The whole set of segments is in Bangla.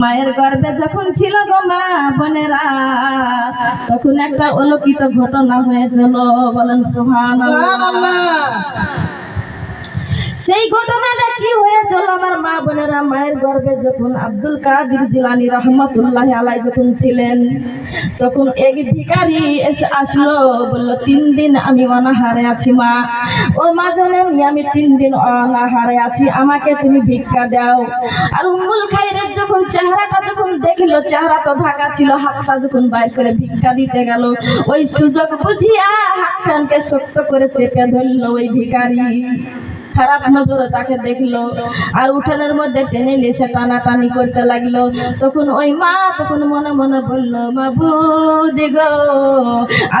মায়ের গর্ভে যখন ছিল গো মা বোনেরা, তখন একটা অলৌকিক ঘটনা হয়েছিল। বলেন সুবহানাল্লাহ। সেই ঘটনাটা কি হয়েছিল আমার মা বোনেরা? মায়ের গর্ভে যখন আব্দুল কাদের জিলানী রহমতুল্লাহ আলাইহি যখন ছিলেন, তখন এক ভিখারি এসে আসলো, বলল 3 দিন আমি অনাহারে আছি মা। ও মা জানেন আমি 3 দিন অনাহারে আছি, আমাকে তুমি ভিক্ষা দাও। আর উম্মুল খাইরের যখন চেহারাটা যখন দেখলো, চেহারা তো ঢাকা ছিল, হাতটা যখন বাইর করে ভিক্ষা দিতে গেল, ওই সুযোগ বুঝিয়া হাতখানকে শক্ত করে চেপে ধরলো ওই ভিখারি। খারাপ নজরে তাকে দেখলো আর উঠানের মধ্যে টেনে লেসে টানাটানি করতে লাগলো। তখন ওই মা তখন মনে মনে বলল, মাবুদ গো,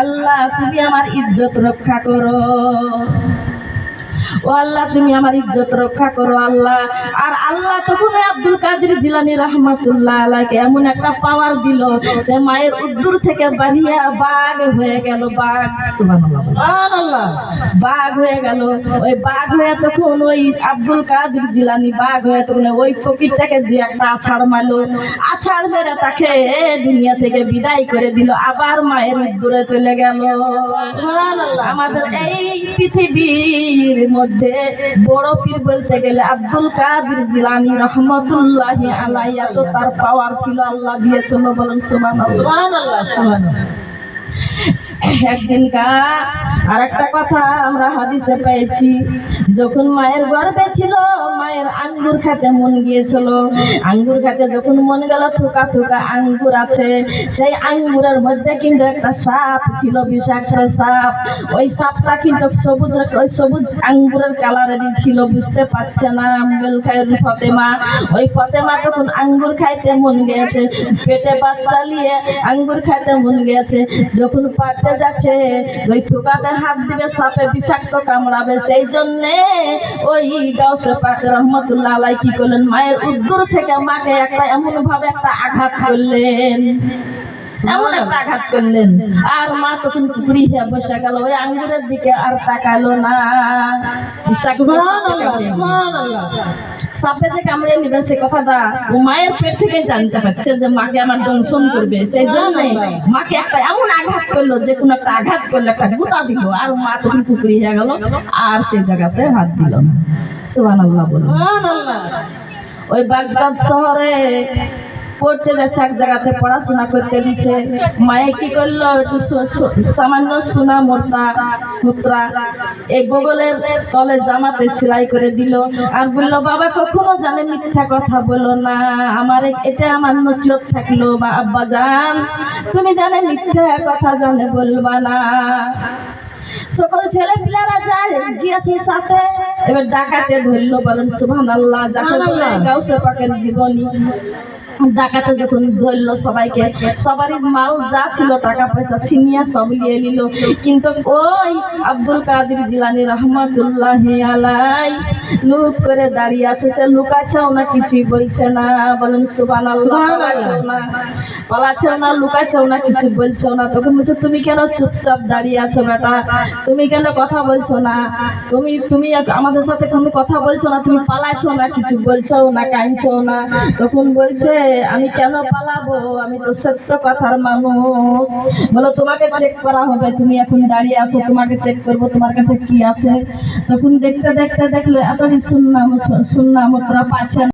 আল্লাহ তুমি আমার ইজ্জত রক্ষা করো, ও আল্লাহ তুমি আমার ইজ্জত রক্ষা করো আল্লাহ। আর আল্লাহ তখন আব্দুল কাদের জিলানী রহমাতুল্লাহ আলাইহি এমন একটা পাওয়ার দিল, সে মায়ের উদ্দুর থেকে বাড়িয়া বাঘ হয়ে গেল। বাঘ, সুবহানাল্লাহ, বাঘ হয়ে গেল। ওই বাঘ হয়ে তখন ওই আব্দুল কাদের জিলানী বাঘ হয়ে তখন ওই ফকিরটাকে দিয়ে একটা আছাড় মারলো। আছাড় মেরে তাকে দুনিয়া থেকে বিদায় করে দিল, আবার মায়ের উদ্দুরে চলে গেল। সুবহানাল্লাহ। আমাদের এই পৃথিবীর মধ্যে বড় পীর বলতে গেলে আব্দুল কাদের জিলানী রহমতুল্লাহি আলাইহি, এত তার পাওয়ার ছিল, আল্লাহ দিয়েছিল। বলেন সুবহানাল্লাহ, সুবহানাল্লাহ। একদিনকার আর একটা কথা আমরা হাদিসে পেয়েছি, যখন মায়ের গর্ভে ছিল মায়ের আঙ্গুর খেতে মন গিয়েছিল। আঙ্গুর খেতে যখন মন গেল, থোকা থোকা আঙ্গুর আছে, সেই আঙ্গুরের মধ্যে কিন্তু একটা সাপ ছিল, বিষাক্ত সাপ। ওই সাপটা কিন্তু সবুজ, ওই সবুজ আঙ্গুরের কালারেরই ছিল, বুঝতে পারছে না উম্মুল খাইর ফাতেমা। ওই ফাতেমা তখন আঙ্গুর খাইতে মন গিয়েছে, পেটে বাচ্চা নিয়ে আঙ্গুর খাইতে মন গিয়েছে। যখন পারতে যাচ্ছে ওই থোকাতে হাত দিবে, সাপে বিষাক্ত কামড়াবে, সেই জন্যে ওই গাউসে পাক রহমতুল্লাহ আলাইহি কি করলেন, মায়ের উদ্দুর থেকে মাকে একটা এমন ভাবে একটা আঘাত করলেন, এমন একটা আঘাত করলেন। আর মা তখন পুকুরি হয়ে বসে গেল, ওই আঙ্গুরের দিকে আর তাকালো না। সাপে যে কামড়ে নিবে সে কথাটা ও মায়ের পেট থেকে জানতে পারছে যে মাকে আমার দংশন করবে, সেই জন্য মাকে একটা এমন আঘাত করলো, যে কোনো একটা আঘাত করলে একটা গুতা দিল, আর মা তখন পুকুরি হয়ে গেল, আর সেই জায়গাতে হাত দিল না। সুবহানাল্লাহ বলুন। ওই বাগদাদ শহরে পড়তে যাচ্ছে, এক জায়গাতে পড়াশোনা করতে দিচ্ছে। মায়ে কি করলো, একটু সামান্য সোনা মুদ্রা এই বগলের তলে জামাতে সেলাই করে দিল, আর বললো বাবা কখনো জানে মিথ্যা কথা বলো না, আমার এটা আমার নসিহত থাকলো, বা আব্বা জান তুমি জানে মিথ্যা কথা জানে বলবা না। সকল ছেলে পিলারা যায় গিয়েছে সাথে, এবার ডাকাতে ধরলো। বলেন সুবহানাল্লাহ। যাকে বলে গাউসে পাকের জীবনী। ডাকাতে যখন ধরলো সবাইকে, সবারই মাল যা ছিল টাকা পয়সা ছিনিয়ে সব নিয়ে নিল, কিন্তু ওই আব্দুল কাদের জিলানী রহমতুল্লাহি আলাইহি লুক করে দাঁড়িয়ে আছে, সে লুকাছেও না, কিছুই বলছে না। বলেন সুবহানাল্লাহ। পালাছেও না, লুকাছেও না, কিছু বলছেও না। তখন বলছে তুমি কেন চুপচাপ দাঁড়িয়ে আছো বেটা, তুমি কেন কথা বলছো না, তুমি আমাদের সাথে কোনো কথা বলছো না, তুমি পালাছো না, কিছু বলছো না, কাঁদছো না। তখন বলছে আমি কেন পালাবো, আমি তো সত্য কথার মানুষ। বলো তোমাকে চেক করা হবে, তুমি এখন দাঁড়িয়ে আছো, তোমাকে চেক করবো, তোমার কাছে কি আছে। তখন দেখতে দেখতে দেখলো এতই সুন্নাহ মুদ্রা পাচ্ছেন।